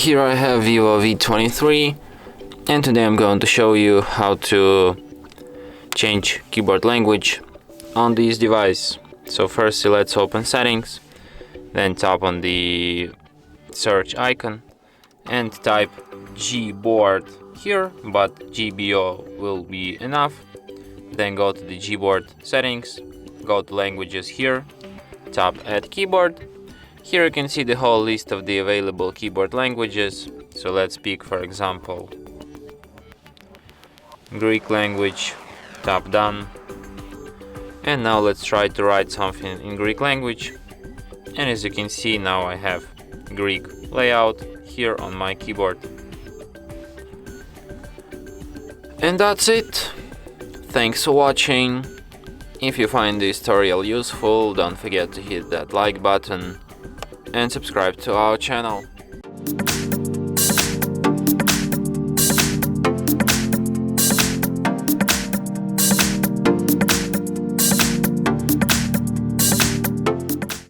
Here I have VIVO V23, and today I'm going to show you how to change keyboard language on this device. So firstly, let's open settings, then tap on the search icon and type Gboard here, but GBO will be enough. Then go to the Gboard settings, go to languages here, tap add keyboard. Here you can see the whole list of the available keyboard languages. So let's pick, for example, Greek language, tap done. And now let's try to write something in Greek language. And as you can see, now I have Greek layout here on my keyboard. And that's it. Thanks for watching. If you find this tutorial useful, don't forget to hit that like button and subscribe to our channel.